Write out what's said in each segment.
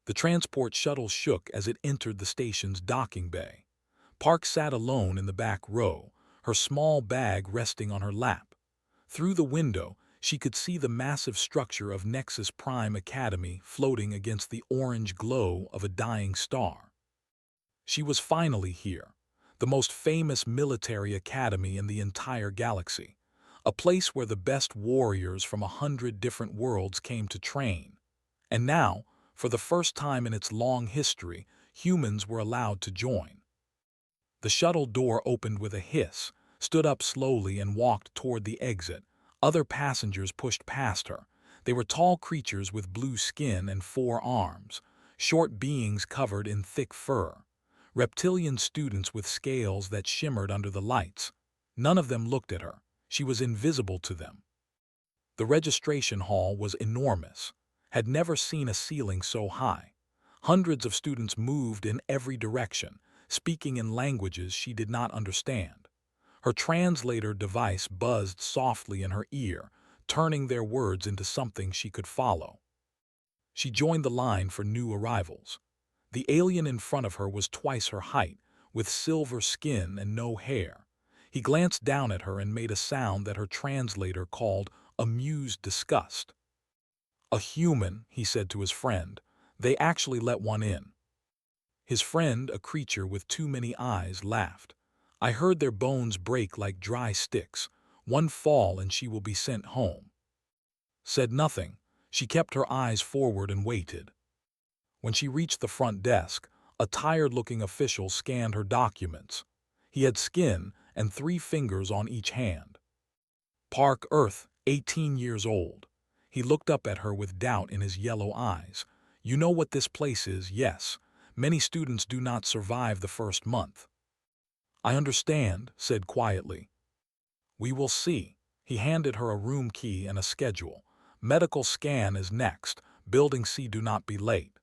The transport shuttle shook as it entered the station's docking bay. Park sat alone in the back row, her small bag resting on her lap. Through the window, she could see the massive structure of Nexus Prime Academy floating against the orange glow of a dying star. She was finally here, the most famous military academy in the entire galaxy, a place where the best warriors from 100 different worlds came to train. And now, for the first time in its long history, humans were allowed to join. The shuttle door opened with a hiss, stood up slowly and walked toward the exit. Other passengers pushed past her. They were tall creatures with blue skin and 4 arms, short beings covered in thick fur, reptilian students with scales that shimmered under the lights. None of them looked at her. She was invisible to them. The registration hall was enormous, had never seen a ceiling so high. Hundreds of students moved in every direction, speaking in languages she did not understand. Her translator device buzzed softly in her ear, turning their words into something she could follow. She joined the line for new arrivals. The alien in front of her was twice her height, with silver skin and no hair. He glanced down at her and made a sound that her translator called amused disgust. "A human," he said to his friend. "They actually let one in." His friend, a creature with too many eyes, laughed. "I heard their bones break like dry sticks. One fall and she will be sent home." Said nothing. She kept her eyes forward and waited. When she reached the front desk, a tired-looking official scanned her documents. He had skin and 3 fingers on each hand. Park Earth, 18 years old. He looked up at her with doubt in his yellow eyes. "You know what this place is, yes. Many students do not survive the first month." "I understand," said quietly. "We will see." He handed her a room key and a schedule. "Medical scan is next. Building C, do not be late."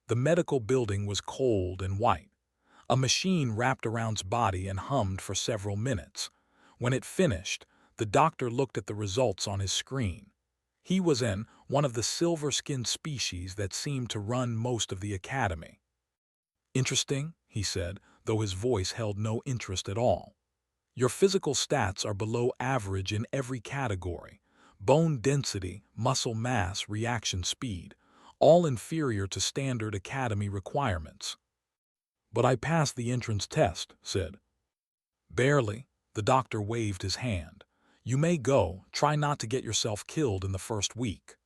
The medical building was cold and white. A machine wrapped around its body and hummed for several minutes. When it finished, the doctor looked at the results on his screen. He was in one of the silver-skinned species that seemed to run most of the academy. "Interesting," he said, though his voice held no interest at all. "Your physical stats are below average in every category. Bone density, muscle mass, reaction speed, all inferior to standard academy requirements." "But I passed the entrance test," said. "Barely." The doctor waved his hand. "You may go. Try not to get yourself killed in the first week."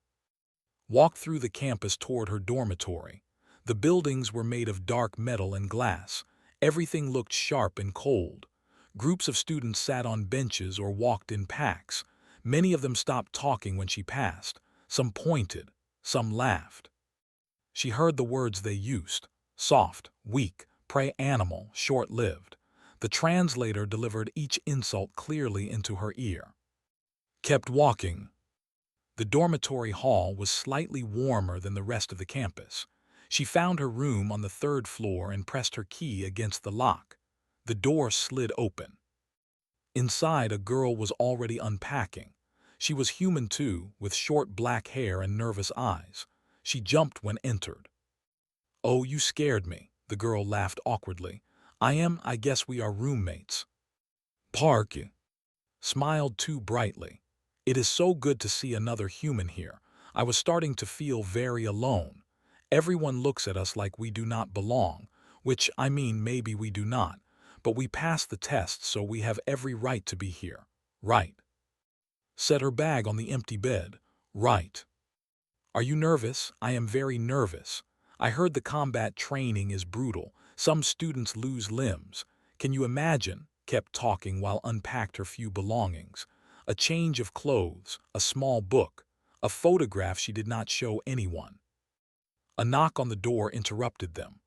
Walked through the campus toward her dormitory. The buildings were made of dark metal and glass. Everything looked sharp and cold. Groups of students sat on benches or walked in packs. Many of them stopped talking when she passed. Some pointed, some laughed. She heard the words they used: soft, weak, prey animal, short-lived. The translator delivered each insult clearly into her ear. Kept walking. The dormitory hall was slightly warmer than the rest of the campus. She found her room on the 3rd floor and pressed her key against the lock. The door slid open. Inside, a girl was already unpacking. She was human too, with short black hair and nervous eyes. She jumped when entered. "Oh, you scared me," the girl laughed awkwardly. I guess we are roommates." Park smiled too brightly. "It is so good to see another human here. I was starting to feel very alone. Everyone looks at us like we do not belong, which, maybe we do not, but we passed the test, so we have every right to be here. Right?" Set her bag on the empty bed. "Right." "Are you nervous?" "I am very nervous. I heard the combat training is brutal. Some students lose limbs. Can you imagine?" Kept talking while unpacked her few belongings. A change of clothes, a small book, a photograph she did not show anyone. A knock on the door interrupted them.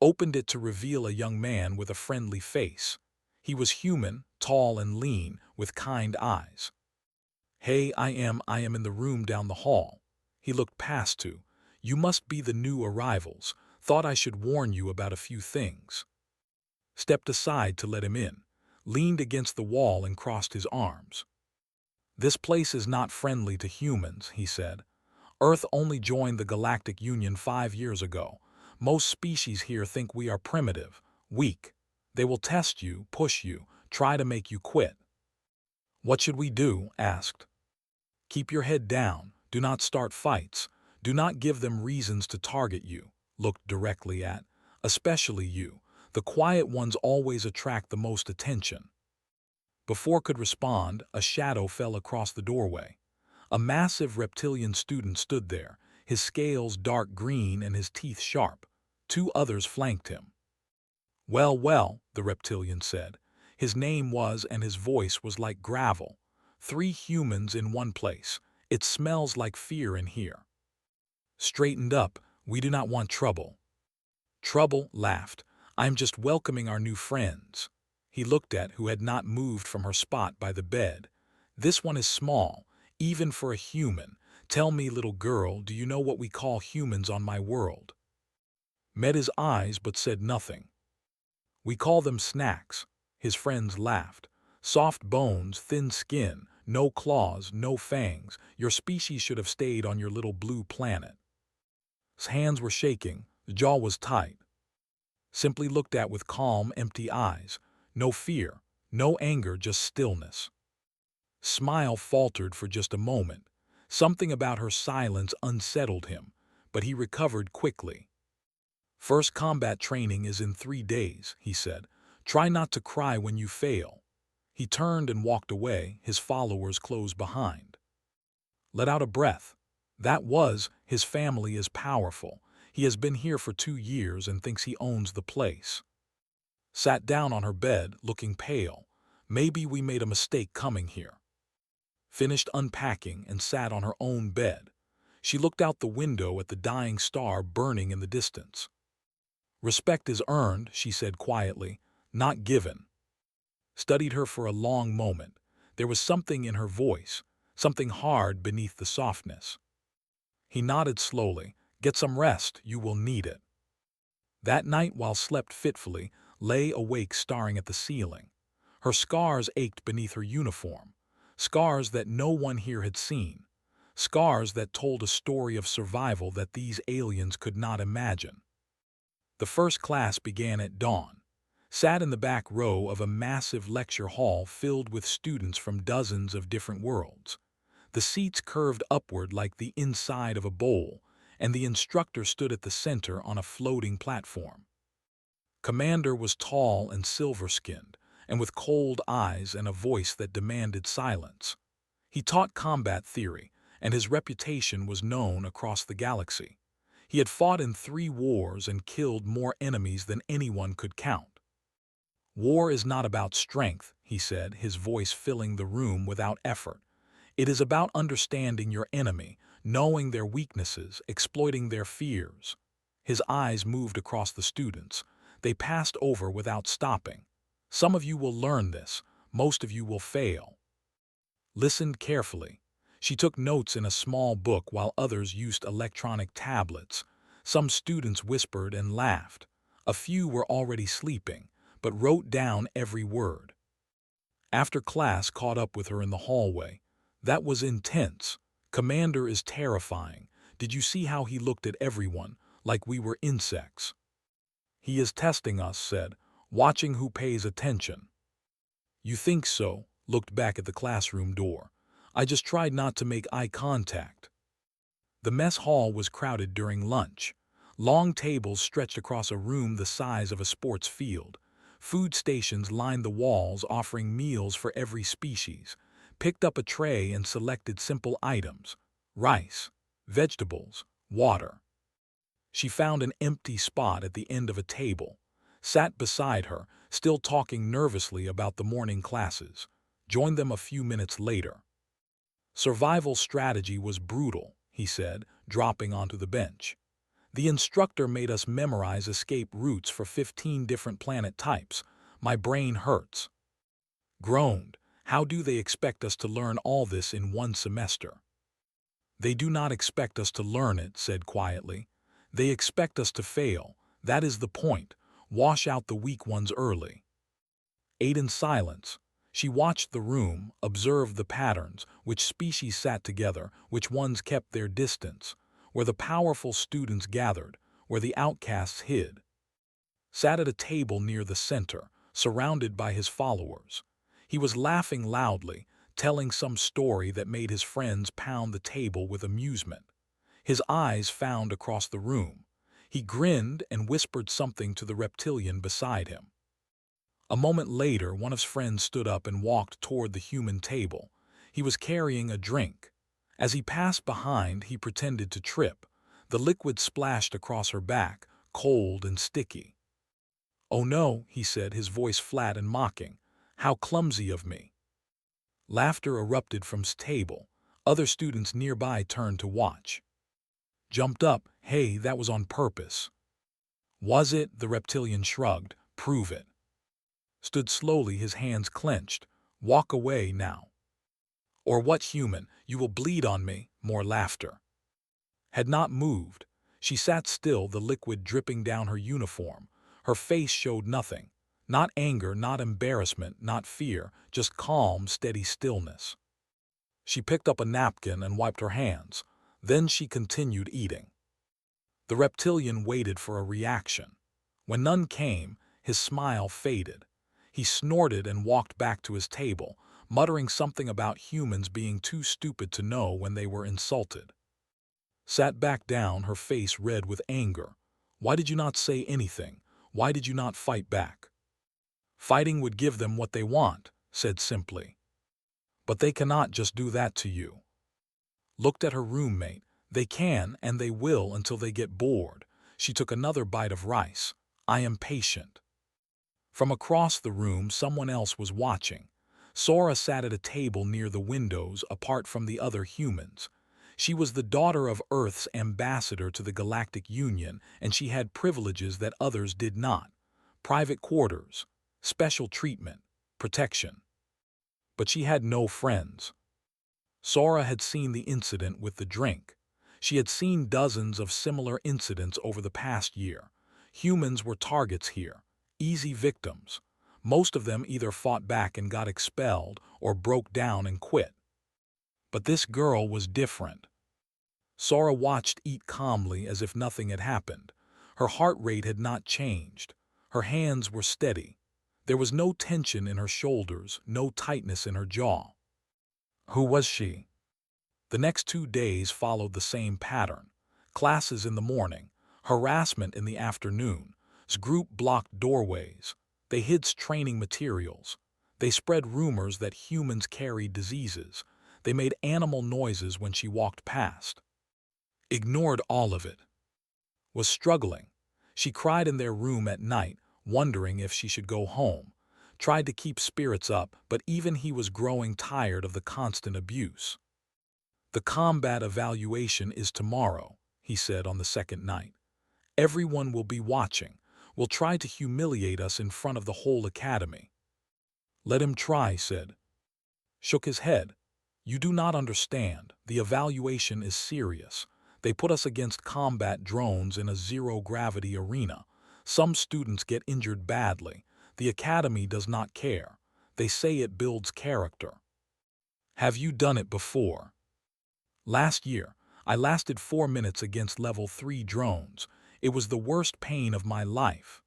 Opened it to reveal a young man with a friendly face. He was human, tall and lean, with kind eyes. "Hey, I am in the room down the hall." He looked past to. "You must be the new arrivals. Thought I should warn you about a few things." Stepped aside to let him in. Leaned against the wall and crossed his arms. "This place is not friendly to humans," he said. Earth only joined the Galactic Union 5 years ago. Most species here think we are primitive, weak. They will test you, push you, try to make you quit. What should we do? Asked. Keep your head down. Do not start fights. Do not give them reasons to target you. Looked directly at. Especially you. The quiet ones always attract the most attention. Before could respond, a shadow fell across the doorway. A massive reptilian student stood there, his scales dark green and his teeth sharp. Two others flanked him. Well, well, the reptilian said. His name was and his voice was like gravel. 3 humans in one place. It smells like fear in here. Straightened up, we do not want trouble. Trouble laughed. I'm just welcoming our new friends. He looked at who had not moved from her spot by the bed. This one is small, even for a human. Tell me, little girl, do you know what we call humans on my world? Met his eyes but said nothing. We call them snacks. His friends laughed. Soft bones, thin skin, no claws, no fangs. Your species should have stayed on your little blue planet. His hands were shaking, the jaw was tight. Simply looked at with calm, empty eyes. No fear, no anger, just stillness. Smile faltered for just a moment. Something about her silence unsettled him, but he recovered quickly. First combat training is in 3 days, he said. Try not to cry when you fail. He turned and walked away, his followers close behind. Let out a breath. That was, his family is powerful. He has been here for 2 years and thinks he owns the place. Sat down on her bed, looking pale. Maybe we made a mistake coming here. Finished unpacking and sat on her own bed. She looked out the window at the dying star burning in the distance. Respect is earned, she said quietly, not given. Studied her for a long moment. There was something in her voice, something hard beneath the softness. He nodded slowly. Get some rest, you will need it. That night, while slept fitfully, lay awake staring at the ceiling. Her scars ached beneath her uniform, scars that no one here had seen, scars that told a story of survival that these aliens could not imagine. The first class began at dawn. Sat in the back row of a massive lecture hall filled with students from dozens of different worlds. The seats curved upward like the inside of a bowl, and the instructor stood at the center on a floating platform. Commander was tall and silver-skinned, and with cold eyes and a voice that demanded silence. He taught combat theory, and his reputation was known across the galaxy. He had fought in 3 wars and killed more enemies than anyone could count. War is not about strength, he said, his voice filling the room without effort. It is about understanding your enemy, knowing their weaknesses, exploiting their fears. His eyes moved across the students. They passed over without stopping. Some of you will learn this, most of you will fail. Listened carefully. She took notes in a small book while others used electronic tablets. Some students whispered and laughed. A few were already sleeping, but wrote down every word. After class caught up with her in the hallway. That was intense. Commander is terrifying. Did you see how he looked at everyone, like we were insects? He is testing us, said, watching who pays attention. You think so? Looked back at the classroom door. I just tried not to make eye contact. The mess hall was crowded during lunch. Long tables stretched across a room the size of a sports field. Food stations lined the walls offering meals for every species. Picked up a tray and selected simple items: rice, vegetables, water. She found an empty spot at the end of a table. Sat beside her, still talking nervously about the morning classes. Joined them a few minutes later. Survival strategy was brutal, he said, dropping onto the bench. The instructor made us memorize escape routes for 15 different planet types. My brain hurts. Groaned. How do they expect us to learn all this in 1 semester? They do not expect us to learn it, said quietly. They expect us to fail. That is the point. Wash out the weak ones early. Ate in silence. She watched the room, observed the patterns, which species sat together, which ones kept their distance, where the powerful students gathered, where the outcasts hid. Sat at a table near the center, surrounded by his followers. He was laughing loudly, telling some story that made his friends pound the table with amusement. His eyes found across the room. He grinned and whispered something to the reptilian beside him. A moment later, one of his friends stood up and walked toward the human table. He was carrying a drink. As he passed behind, he pretended to trip. The liquid splashed across her back, cold and sticky. "Oh no," he said, his voice flat and mocking. "How clumsy of me." Laughter erupted from his table. Other students nearby turned to watch. Jumped up. "Hey, that was on purpose." "Was it?" The reptilian shrugged. "Prove it." Stood slowly, his hands clenched. "Walk away now." "Or what, human? You will bleed on me." More laughter. Had not moved. She sat still, the liquid dripping down her uniform. Her face showed nothing. Not anger, not embarrassment, not fear, just calm, steady stillness. She picked up a napkin and wiped her hands. Then she continued eating. The reptilian waited for a reaction. When none came, his smile faded. He snorted and walked back to his table, muttering something about humans being too stupid to know when they were insulted. Sat back down, her face red with anger. "Why did you not say anything? Why did you not fight back?" "Fighting would give them what they want," said simply. "But they cannot just do that to you." Looked at her roommate. "They can and they will until they get bored." She took another bite of rice. "I am patient." From across the room, someone else was watching. Sora sat at a table near the windows, apart from the other humans. She was the daughter of Earth's ambassador to the Galactic Union, and she had privileges that others did not. Private quarters, special treatment, protection. But she had no friends. Sora had seen the incident with the drink. She had seen dozens of similar incidents over the past year. Humans were targets here, easy victims. Most of them either fought back and got expelled or broke down and quit. But this girl was different. Sora watched, eat calmly as if nothing had happened. Her heart rate had not changed. Her hands were steady. There was no tension in her shoulders, no tightness in her jaw. Who was she? The next 2 days followed the same pattern. Classes in the morning, harassment in the afternoon. Group blocked doorways. They hid training materials. They spread rumors that humans carried diseases. They made animal noises when she walked past. Ignored all of it. Was struggling. She cried in their room at night, wondering if she should go home. Tried to keep spirits up, but even he was growing tired of the constant abuse. "The combat evaluation is tomorrow," he said on the second night. "Everyone will be watching. Will try to humiliate us in front of the whole academy." "Let him try," said. Shook his head. "You do not understand. The evaluation is serious. They put us against combat drones in a zero-gravity arena. Some students get injured badly. The academy does not care. They say it builds character." "Have you done it before?" "Last year, I lasted 4 minutes against level 3 drones. It was the worst pain of my life."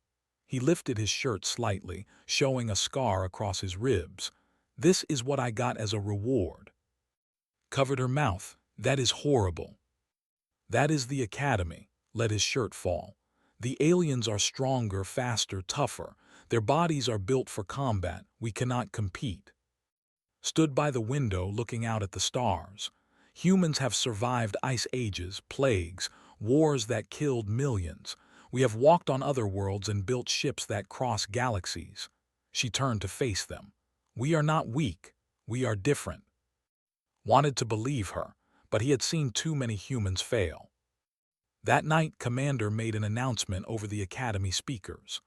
He lifted his shirt slightly, showing a scar across his ribs. "This is what I got as a reward." Covered her mouth. "That is horrible." "That is the academy." Let his shirt fall. "The aliens are stronger, faster, tougher. Their bodies are built for combat. We cannot compete." Stood by the window looking out at the stars. Humans have survived ice ages, plagues, wars that killed millions. We have walked on other worlds and built ships that cross galaxies. She turned to face them. "We are not weak. We are different." Wanted to believe her, but he had seen too many humans fail. That night, Commander made an announcement over the academy speakers.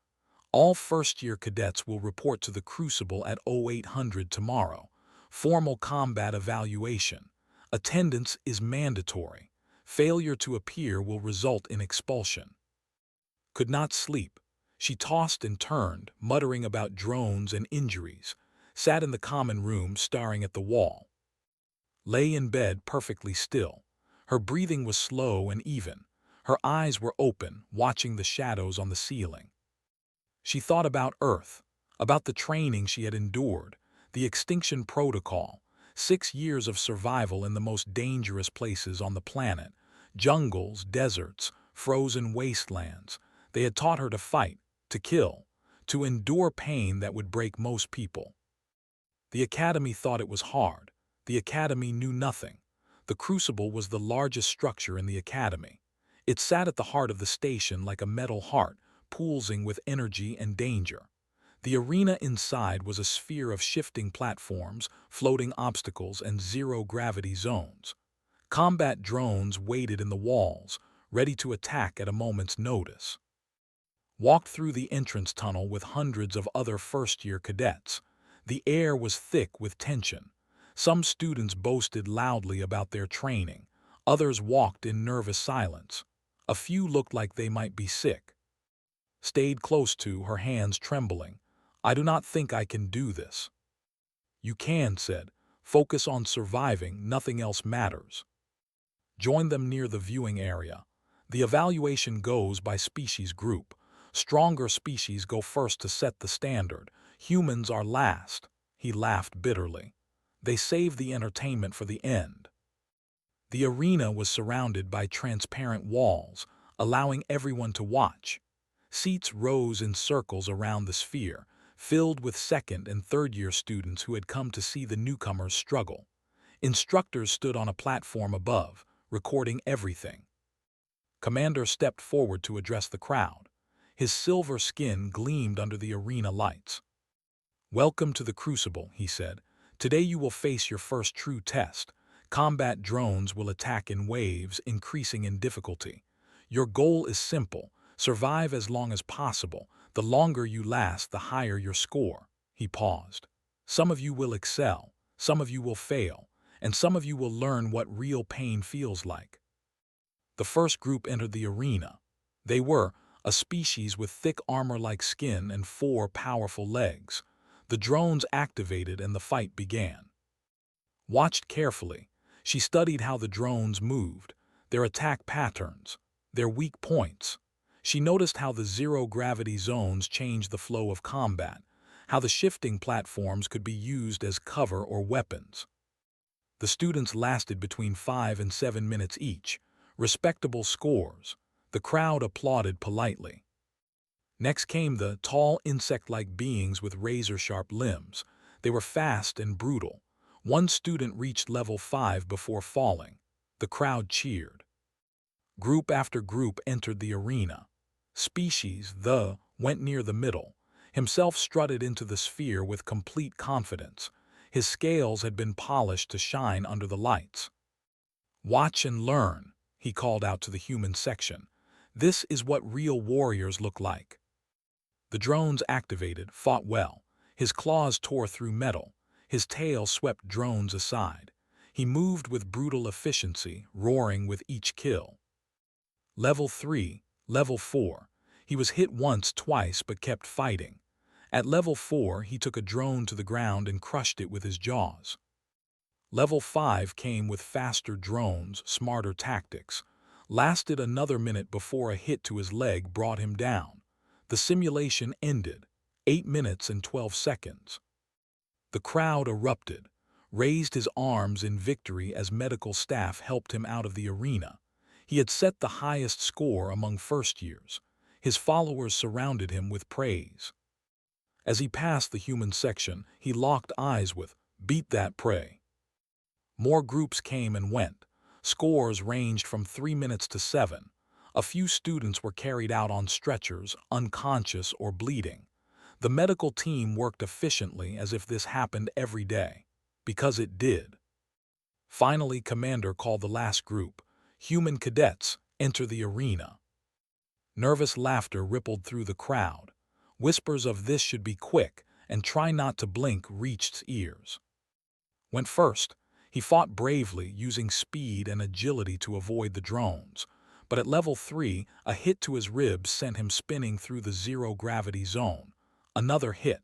"All first-year cadets will report to the Crucible at 0800 tomorrow. Formal combat evaluation. Attendance is mandatory. Failure to appear will result in expulsion." Could not sleep. She tossed and turned, muttering about drones and injuries. sat in the common room staring at the wall. Lay in bed perfectly still. Her breathing was slow and even. Her eyes were open, watching the shadows on the ceiling. She thought about Earth, about the training she had endured, the extinction protocol, 6 years of survival in the most dangerous places on the planet, jungles, deserts, frozen wastelands. They had taught her to fight, to kill, to endure pain that would break most people. The Academy thought it was hard. The Academy knew nothing. The Crucible was the largest structure in the Academy. It sat at the heart of the station like a metal heart, pulsing with energy and danger. The arena inside was a sphere of shifting platforms, floating obstacles, and zero-gravity zones. Combat drones waited in the walls, ready to attack at a moment's notice. Walked through the entrance tunnel with hundreds of other first-year cadets. The air was thick with tension. Some students boasted loudly about their training. Others walked in nervous silence. A few looked like they might be sick. Stayed close to, her hands trembling. "I do not think I can do this." "You can," said. "Focus on surviving, nothing else matters." Join them near the viewing area. The evaluation goes by species group. Stronger species go first to set the standard. Humans are last. He laughed bitterly. They save the entertainment for the end. The arena was surrounded by transparent walls, allowing everyone to watch. Seats rose in circles around the sphere, filled with second and third-year students who had come to see the newcomers struggle. Instructors stood on a platform above, recording everything. Commander stepped forward to address the crowd. His silver skin gleamed under the arena lights. "Welcome to the Crucible," he said. "Today you will face your first true test. Combat drones will attack in waves, increasing in difficulty. Your goal is simple: survive as long as possible. The longer you last, the higher your score." He paused. "Some of you will excel, some of you will fail, and some of you will learn what real pain feels like." The first group entered the arena. They were a species with thick armor-like skin and 4 powerful legs. The drones activated and the fight began. Watched carefully, she studied how the drones moved, their attack patterns, their weak points. She noticed how the zero-gravity zones changed the flow of combat, how the shifting platforms could be used as cover or weapons. The students lasted between 5 and 7 minutes each, respectable scores. The crowd applauded politely. Next came the tall insect-like beings with razor-sharp limbs. They were fast and brutal. One student reached level 5 before falling. The crowd cheered. Group after group entered the arena. Species, went near the middle. Himself strutted into the sphere with complete confidence. His scales had been polished to shine under the lights. "Watch and learn," he called out to the human section. "This is what real warriors look like." The drones activated, fought well. His claws tore through metal. His tail swept drones aside. He moved with brutal efficiency, roaring with each kill. Level 3, Level 4. He was hit once, twice, but kept fighting. At Level 4, he took a drone to the ground and crushed it with his jaws. Level 5 came with faster drones, smarter tactics. Lasted another minute before a hit to his leg brought him down. The simulation ended, 8 minutes and 12 seconds. The crowd erupted, raised his arms in victory as medical staff helped him out of the arena. He had set the highest score among first years. His followers surrounded him with praise. As he passed the human section, he locked eyes with, "Beat that prey." More groups came and went. Scores ranged from 3 minutes to 7. A few students were carried out on stretchers, unconscious or bleeding. The medical team worked efficiently as if this happened every day. Because it did. Finally, Commander called the last group. "Human cadets, enter the arena." Nervous laughter rippled through the crowd. Whispers of "this should be quick" and "try not to blink" reached ears. Went first. He fought bravely, using speed and agility to avoid the drones. But at level 3, a hit to his ribs sent him spinning through the zero-gravity zone. Another hit.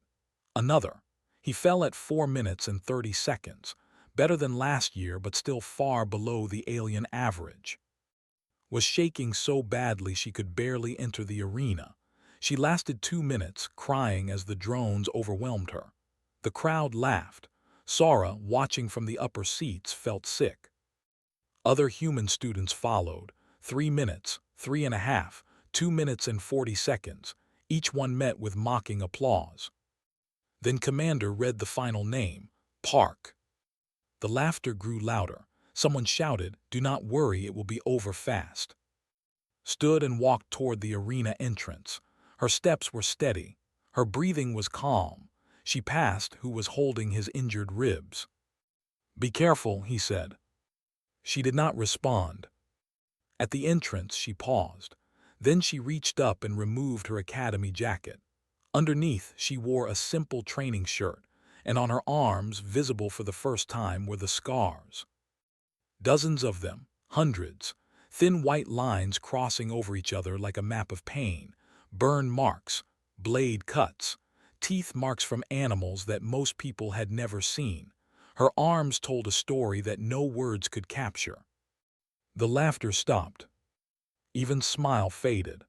Another. He fell at 4 minutes and 30 seconds, better than last year but still far below the alien average. Was shaking so badly she could barely enter the arena. She lasted 2 minutes, crying as the drones overwhelmed her. The crowd laughed. Sora, watching from the upper seats, felt sick. Other human students followed. 3 minutes, 3.5, 2 minutes and 40 seconds. Each one met with mocking applause. Then Commander read the final name, Park. The laughter grew louder. Someone shouted, "Do not worry, it will be over fast." Stood and walked toward the arena entrance. Her steps were steady. Her breathing was calm. She passed who was holding his injured ribs. "Be careful," he said. She did not respond. At the entrance, she paused. Then she reached up and removed her academy jacket. Underneath, she wore a simple training shirt, and on her arms, visible for the first time, were the scars. Dozens of them, hundreds, thin white lines crossing over each other like a map of pain, burn marks, blade cuts, teeth marks from animals that most people had never seen. Her arms told a story that no words could capture. The laughter stopped. Even smile faded.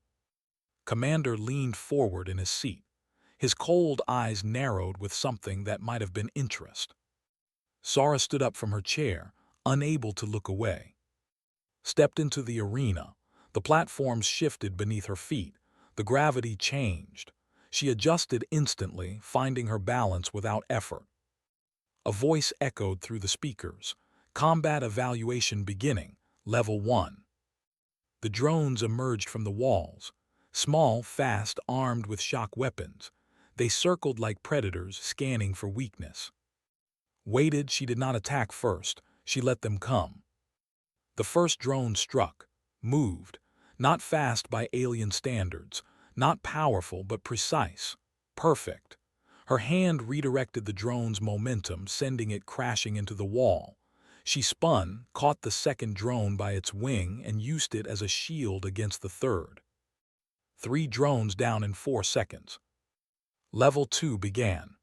Commander leaned forward in his seat. His cold eyes narrowed with something that might have been interest. Sora stood up from her chair, unable to look away. Stepped into the arena. The platforms shifted beneath her feet. The gravity changed. She adjusted instantly, finding her balance without effort. A voice echoed through the speakers. "Combat evaluation beginning, Level 1. The drones emerged from the walls. Small, fast, armed with shock weapons. They circled like predators, scanning for weakness. Waited, she did not attack first. She let them come. The first drone struck, moved, not fast by alien standards, not powerful but precise, perfect. Her hand redirected the drone's momentum, sending it crashing into the wall. She spun, caught the second drone by its wing, and used it as a shield against the third. 3 drones down in 4 seconds. Level 2 began.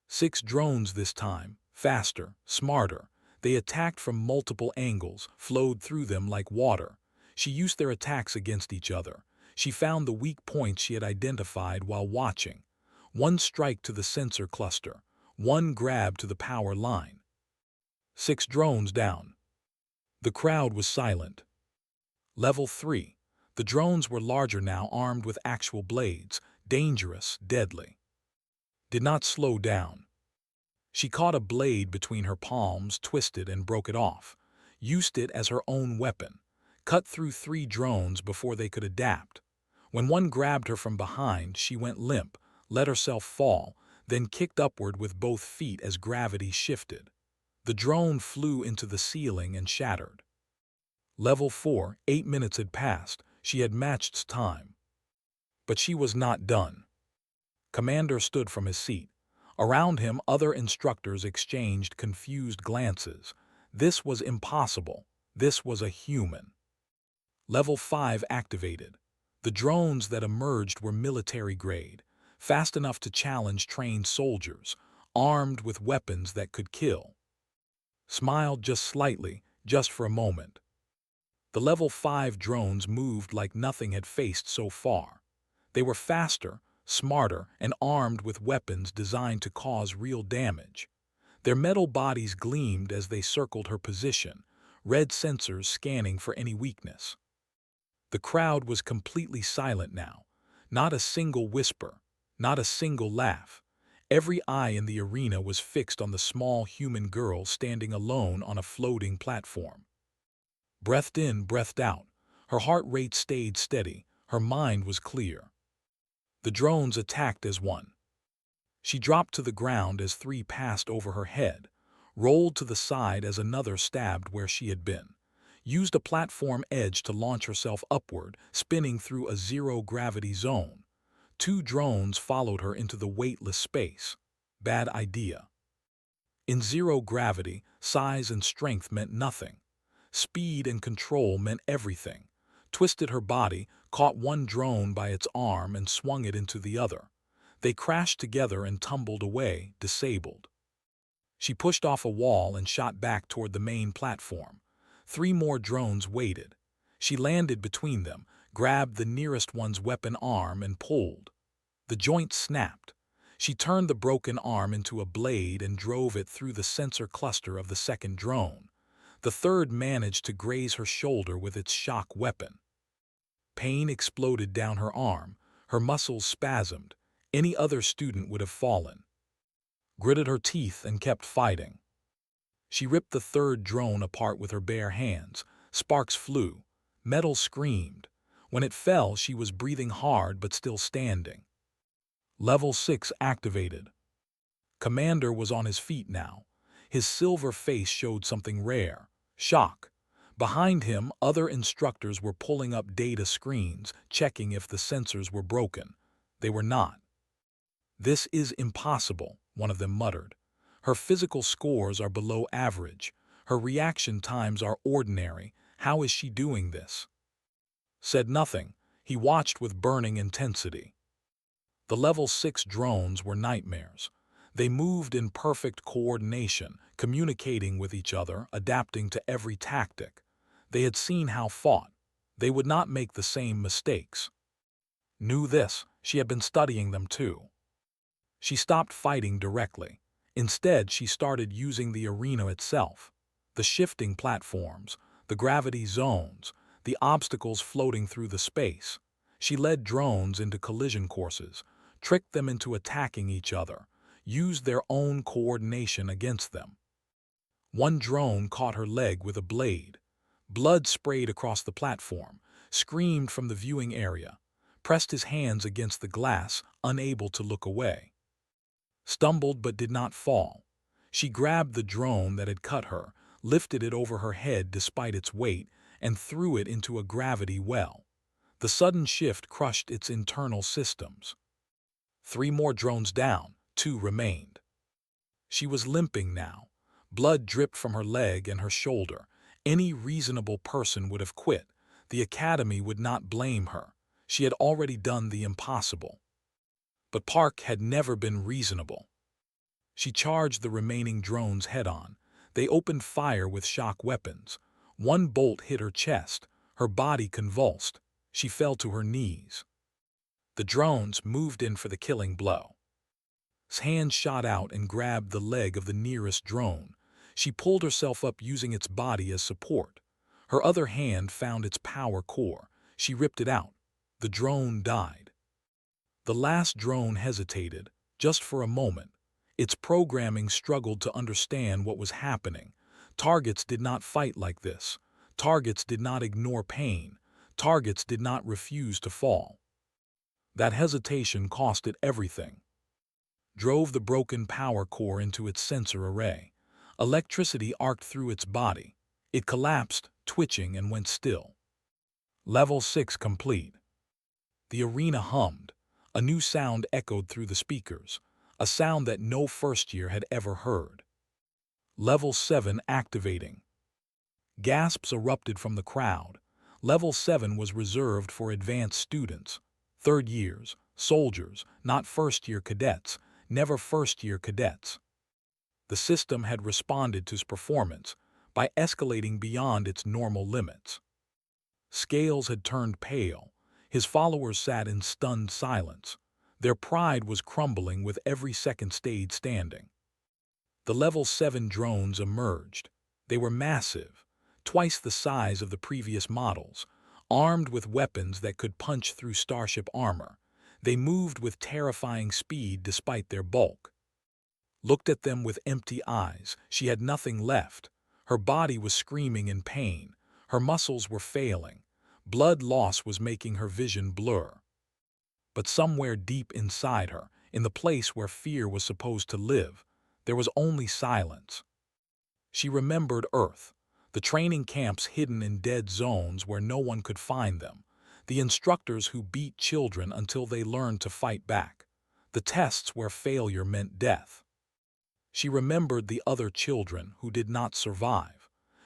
6 drones this time, faster, smarter. They attacked from multiple angles, flowed through them like water. She used their attacks against each other. She found the weak points she had identified while watching. One strike to the sensor cluster, one grab to the power line. 6 drones down. The crowd was silent. Level 3. The drones were larger now, armed with actual blades, dangerous, deadly. Did not slow down. She caught a blade between her palms, twisted and broke it off. Used it as her own weapon. Cut through 3 drones before they could adapt. When one grabbed her from behind, she went limp, let herself fall, then kicked upward with both feet as gravity shifted. The drone flew into the ceiling and shattered. Level 4, 8 minutes had passed. She had matched time. But she was not done. Commander stood from his seat. Around him, other instructors exchanged confused glances. This was impossible. This was a human. Level 5 activated. The drones that emerged were military grade, fast enough to challenge trained soldiers, armed with weapons that could kill. Smiled just slightly, just for a moment. The Level 5 drones moved like nothing had faced so far. They were faster, smarter, and armed with weapons designed to cause real damage. Their metal bodies gleamed as they circled her position, red sensors scanning for any weakness. The crowd was completely silent now. Not a single whisper, not a single laugh. Every eye in the arena was fixed on the small human girl standing alone on a floating platform. Breathed in, breathed out. Her heart rate stayed steady. Her mind was clear. The drones attacked as one. She dropped to the ground as 3 passed over her head, rolled to the side as another stabbed where she had been, used a platform edge to launch herself upward, spinning through a zero-gravity zone. 2 drones followed her into the weightless space. Bad idea. In zero gravity, size and strength meant nothing. Speed and control meant everything. Twisted her body, caught one drone by its arm and swung it into the other. They crashed together and tumbled away, disabled. She pushed off a wall and shot back toward the main platform. 3 more drones waited. She landed between them, grabbed the nearest one's weapon arm and pulled. The joint snapped. She turned the broken arm into a blade and drove it through the sensor cluster of the second drone. The third managed to graze her shoulder with its shock weapon. Pain exploded down her arm. Her muscles spasmed. Any other student would have fallen. Gritted her teeth and kept fighting. She ripped the third drone apart with her bare hands. Sparks flew. Metal screamed. When it fell, she was breathing hard but still standing. Level 6 activated. Commander was on his feet now. His silver face showed something rare. Shock. Behind him, other instructors were pulling up data screens, checking if the sensors were broken. They were not. "This is impossible," one of them muttered. "Her physical scores are below average. Her reaction times are ordinary. How is she doing this?" Said nothing. He watched with burning intensity. The level 6 drones were nightmares. They moved in perfect coordination, communicating with each other, adapting to every tactic. They had seen how fought. They would not make the same mistakes. Knew this, she had been studying them too. She stopped fighting directly. Instead, she started using the arena itself. The shifting platforms, the gravity zones, the obstacles floating through the space. She led drones into collision courses, tricked them into attacking each other, used their own coordination against them. One drone caught her leg with a blade. Blood sprayed across the platform, screamed from the viewing area, pressed his hands against the glass, unable to look away. Stumbled but did not fall. She grabbed the drone that had cut her, lifted it over her head despite its weight, and threw it into a gravity well. The sudden shift crushed its internal systems. 3 more drones down, 2 remained. She was limping now. Blood dripped from her leg and her shoulder. Any reasonable person would have quit. The academy would not blame her. She had already done the impossible. But Park had never been reasonable. She charged the remaining drones head-on. They opened fire with shock weapons. One bolt hit her chest. Her body convulsed. She fell to her knees. The drones moved in for the killing blow. His hand shot out and grabbed the leg of the nearest drone. She pulled herself up using its body as support. Her other hand found its power core. She ripped it out. The drone died. The last drone hesitated, just for a moment. Its programming struggled to understand what was happening. Targets did not fight like this. Targets did not ignore pain. Targets did not refuse to fall. That hesitation cost it everything. Drove the broken power core into its sensor array. Electricity arced through its body. It collapsed, twitching, and went still. Level 6 complete. The arena hummed. A new sound echoed through the speakers, a sound that no first year had ever heard. Level 7 activating. Gasps erupted from the crowd. Level 7 was reserved for advanced students, third years, soldiers, not first-year cadets, never first-year cadets. The system had responded to its performance by escalating beyond its normal limits. Scales had turned pale. His followers sat in stunned silence. Their pride was crumbling with every second stayed standing. The Level 7 drones emerged. They were massive, twice the size of the previous models, armed with weapons that could punch through starship armor. They moved with terrifying speed despite their bulk. Looked at them with empty eyes. She had nothing left. Her body was screaming in pain. Her muscles were failing. Blood loss was making her vision blur. But somewhere deep inside her, in the place where fear was supposed to live, there was only silence. She remembered Earth, the training camps hidden in dead zones where no one could find them, the instructors who beat children until they learned to fight back, the tests where failure meant death. She remembered the other children who did not survive.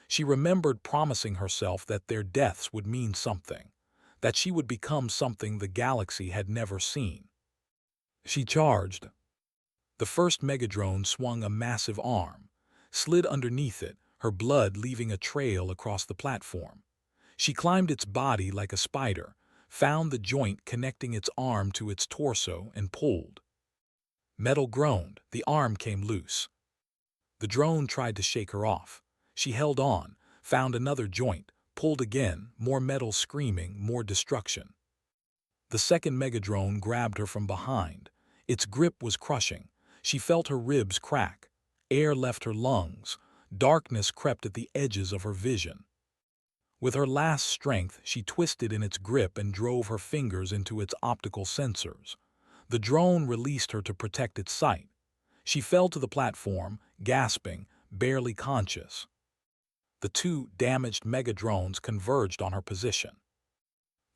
She remembered promising herself that their deaths would mean something, that she would become something the galaxy had never seen. She charged. The first Megadrone swung a massive arm, slid underneath it, her blood leaving a trail across the platform. She climbed its body like a spider, found the joint connecting its arm to its torso, and pulled. Metal groaned, the arm came loose. The drone tried to shake her off. She held on, found another joint, pulled again, more metal screaming, more destruction. The second Megadrone grabbed her from behind. Its grip was crushing. She felt her ribs crack. Air left her lungs. Darkness crept at the edges of her vision. With her last strength, she twisted in its grip and drove her fingers into its optical sensors. The drone released her to protect its sight. She fell to the platform, gasping, barely conscious. The two damaged Megadrones converged on her position.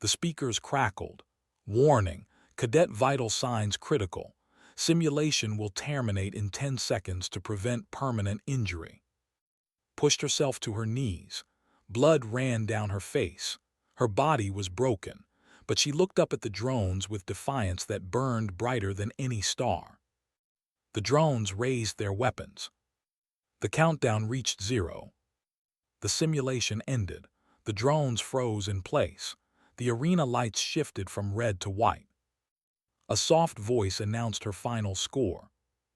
The speakers crackled. Warning, cadet vital signs critical. Simulation will terminate in 10 seconds to prevent permanent injury. Pushed herself to her knees. Blood ran down her face. Her body was broken, but she looked up at the drones with defiance that burned brighter than any star. The drones raised their weapons. The countdown reached 0. The simulation ended. The drones froze in place. The arena lights shifted from red to white. A soft voice announced her final score.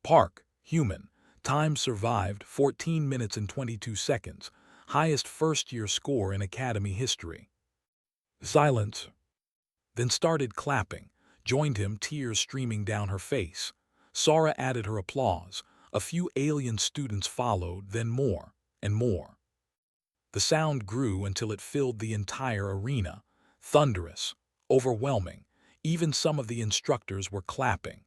Park, human, time survived 14 minutes and 22 seconds, highest first-year score in Academy history. Silence. Then started clapping, joined him, tears streaming down her face. Sara added her applause. A few alien students followed, then more and more. The sound grew until it filled the entire arena, thunderous, overwhelming. Even some of the instructors were clapping.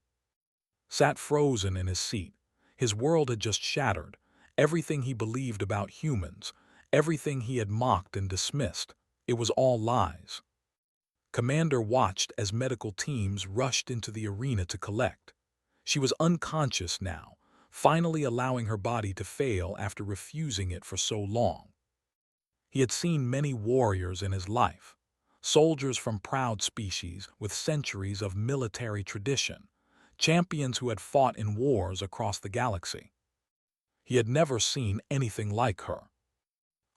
Sat frozen in his seat. His world had just shattered. Everything he believed about humans, everything he had mocked and dismissed, it was all lies. Commander watched as medical teams rushed into the arena to collect. She was unconscious now, finally allowing her body to fail after refusing it for so long. He had seen many warriors in his life, soldiers from proud species with centuries of military tradition, champions who had fought in wars across the galaxy. He had never seen anything like her.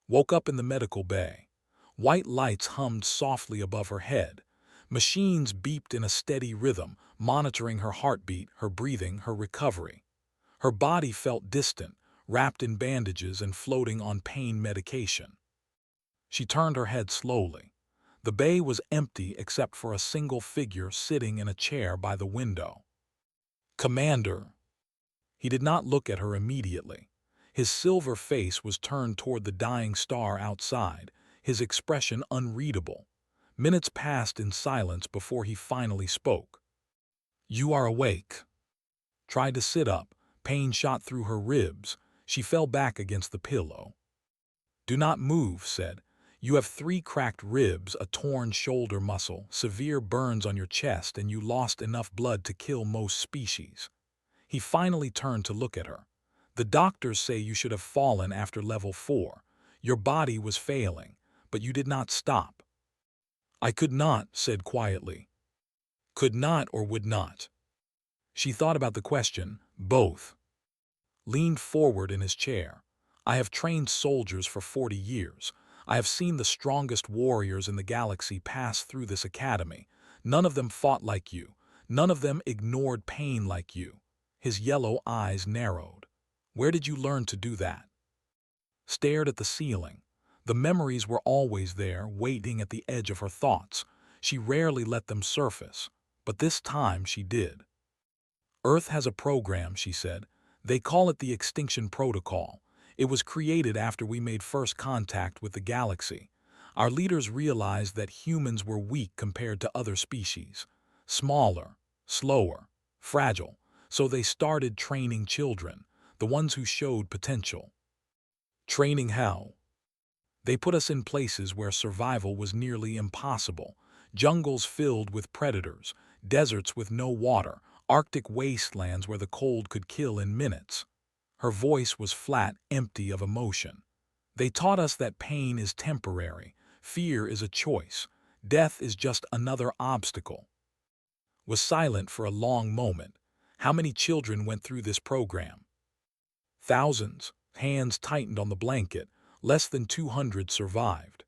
Woke up in the medical bay. White lights hummed softly above her head. Machines beeped in a steady rhythm, monitoring her heartbeat, her breathing, her recovery. Her body felt distant, wrapped in bandages and floating on pain medication. She turned her head slowly. The bay was empty except for a single figure sitting in a chair by the window. Commander. He did not look at her immediately. His silver face was turned toward the dying star outside, his expression unreadable. Minutes passed in silence before he finally spoke. You are awake. Tried to sit up. Pain shot through her ribs. She fell back against the pillow. Do not move, said. You have 3 cracked ribs, a torn shoulder muscle, severe burns on your chest, and you lost enough blood to kill most species. He finally turned to look at her. The doctors say you should have fallen after level 4. Your body was failing, but you did not stop. I could not, said quietly. Could not or would not? She thought about the question, both. Leaned forward in his chair. I have trained soldiers for 40 years. I have seen the strongest warriors in the galaxy pass through this academy. None of them fought like you. None of them ignored pain like you. His yellow eyes narrowed. Where did you learn to do that? Stared at the ceiling. The memories were always there, waiting at the edge of her thoughts. She rarely let them surface, but this time she did. Earth has a program, she said. They call it the Extinction Protocol. It was created after we made first contact with the galaxy. Our leaders realized that humans were weak compared to other species. Smaller, slower, fragile. So they started training children, the ones who showed potential. Training how? They put us in places where survival was nearly impossible. Jungles filled with predators, deserts with no water, Arctic wastelands where the cold could kill in minutes. Her voice was flat, empty of emotion. They taught us that pain is temporary, fear is a choice, death is just another obstacle. was silent for a long moment. How many children went through this program? Thousands. Hands tightened on the blanket. Less than 200 survived.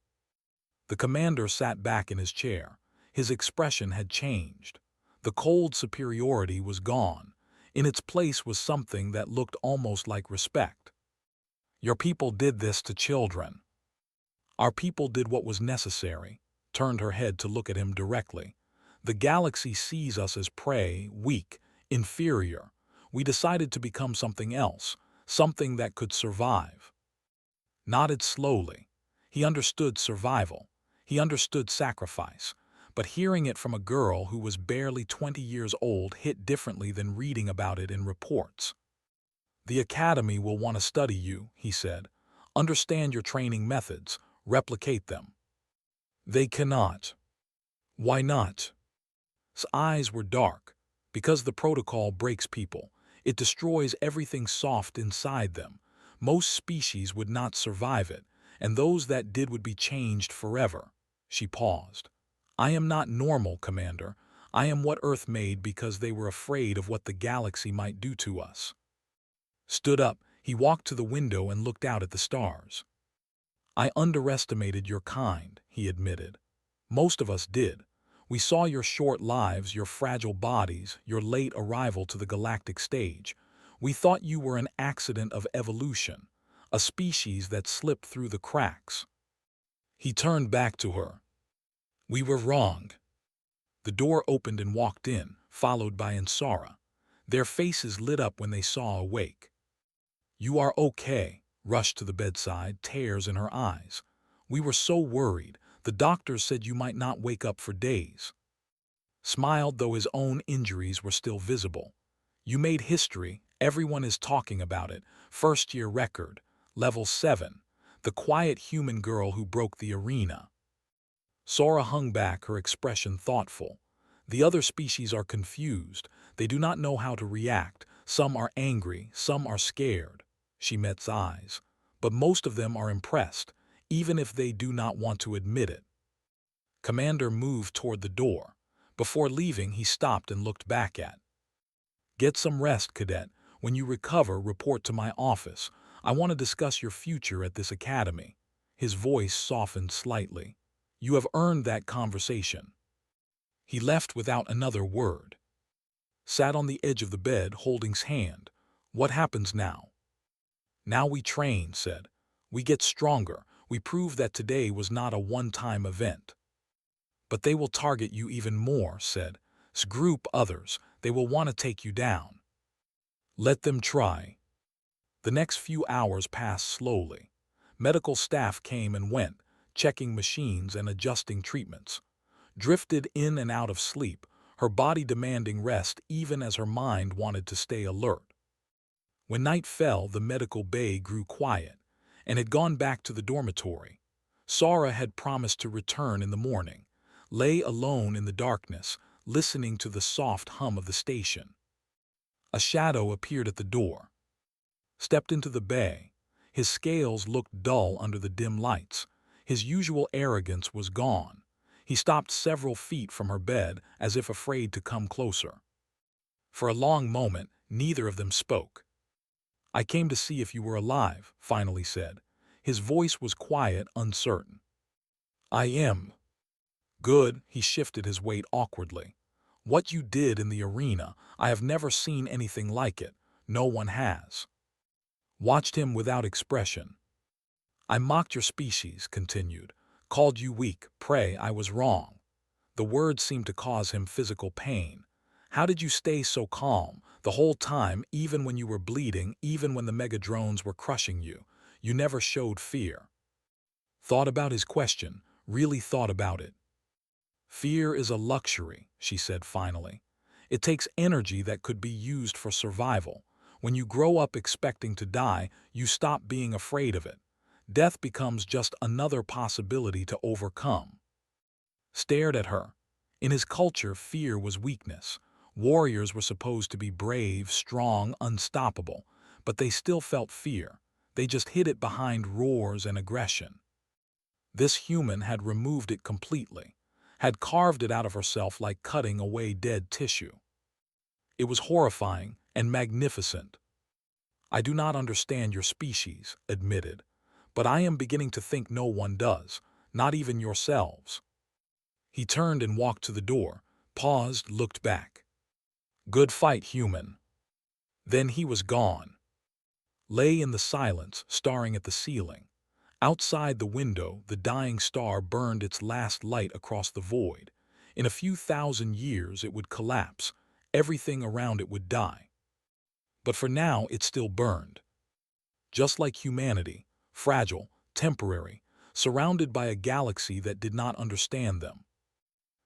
The commander sat back in his chair. His expression had changed. The cold superiority was gone. In its place was something that looked almost like respect. Your people did this to children. Our people did what was necessary. Turned her head to look at him directly. The galaxy sees us as prey, weak, inferior. We decided to become something else, something that could survive. Nodded slowly. He understood survival. He understood sacrifice. But hearing it from a girl who was barely 20 years old hit differently than reading about it in reports. The Academy will want to study you, he said. Understand your training methods, replicate them. They cannot. Why not? His eyes were dark. Because the protocol breaks people. It destroys everything soft inside them. Most species would not survive it, and those that did would be changed forever. She paused. I am not normal, Commander. I am what Earth made because they were afraid of what the galaxy might do to us. Stood up, he walked to the window and looked out at the stars. I underestimated your kind, he admitted. Most of us did. We saw your short lives, your fragile bodies, your late arrival to the galactic stage. We thought you were an accident of evolution, a species that slipped through the cracks. He turned back to her. We were wrong. The door opened and walked in, followed by Ansara. Their faces lit up when they saw Awake. You are okay, rushed to the bedside, tears in her eyes. We were so worried. The doctors said you might not wake up for days. Smiled, though his own injuries were still visible. You made history. Everyone is talking about it. First-year record. Level 7. The quiet human girl who broke the arena. Sora hung back, her expression thoughtful. The other species are confused. They do not know how to react. Some are angry, some are scared. She met his eyes. But most of them are impressed, even if they do not want to admit it. Commander moved toward the door. Before leaving, he stopped and looked back at. Get some rest, Cadet. When you recover, report to my office. I want to discuss your future at this academy. His voice softened slightly. You have earned that conversation. He left without another word. Sat on the edge of the bed, holding his hand. What happens now? Now we train, said. We get stronger. We prove that today was not a one-time event. But they will target you even more, said. Group others. They will want to take you down. Let them try. The next few hours passed slowly. Medical staff came and went, checking machines and adjusting treatments. Drifted in and out of sleep, her body demanding rest even as her mind wanted to stay alert. When night fell, the medical bay grew quiet, and had gone back to the dormitory. Sora had promised to return in the morning, lay alone in the darkness, listening to the soft hum of the station. A shadow appeared at the door. Stepped into the bay. His scales looked dull under the dim lights. His usual arrogance was gone. He stopped several feet from her bed, as if afraid to come closer. For a long moment, neither of them spoke. I came to see if you were alive, finally said. His voice was quiet, uncertain. I am. Good, he shifted his weight awkwardly. What you did in the arena, I have never seen anything like it. No one has. Watched him without expression. I mocked your species, continued. Called you weak, prey, I was wrong. The words seemed to cause him physical pain. How did you stay so calm, the whole time, even when you were bleeding, even when the megadrones were crushing you? You never showed fear. Thought about his question, really thought about it. Fear is a luxury, she said finally. It takes energy that could be used for survival. When you grow up expecting to die, you stop being afraid of it. Death becomes just another possibility to overcome. Stared at her. In his culture, fear was weakness. Warriors were supposed to be brave, strong, unstoppable, but they still felt fear. They just hid it behind roars and aggression. This human had removed it completely. had carved it out of herself like cutting away dead tissue. It was horrifying and magnificent. I do not understand your species, admitted, but I am beginning to think no one does, not even yourselves. He turned and walked to the door, paused, looked back. Good fight, human. Then he was gone. Lay in the silence, staring at the ceiling. Outside the window, the dying star burned its last light across the void. In a few thousand years, it would collapse. Everything around it would die. But for now, it still burned. Just like humanity, fragile, temporary, surrounded by a galaxy that did not understand them,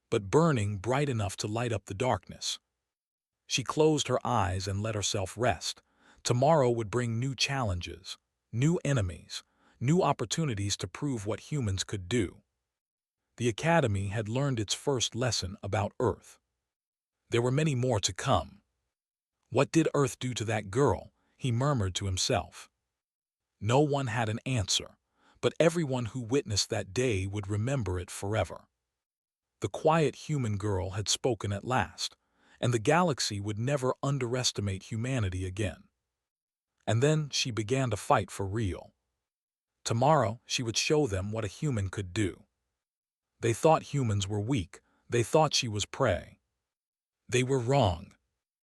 but burning bright enough to light up the darkness. She closed her eyes and let herself rest. Tomorrow would bring new challenges, new enemies, new opportunities to prove what humans could do. The Academy had learned its first lesson about Earth. There were many more to come. What did Earth do to that girl? He murmured to himself. No one had an answer, but everyone who witnessed that day would remember it forever. The quiet human girl had spoken at last, and the galaxy would never underestimate humanity again. And then she began to fight for real. Tomorrow she would show them what a human could do. They thought humans were weak. They thought she was prey. They were wrong.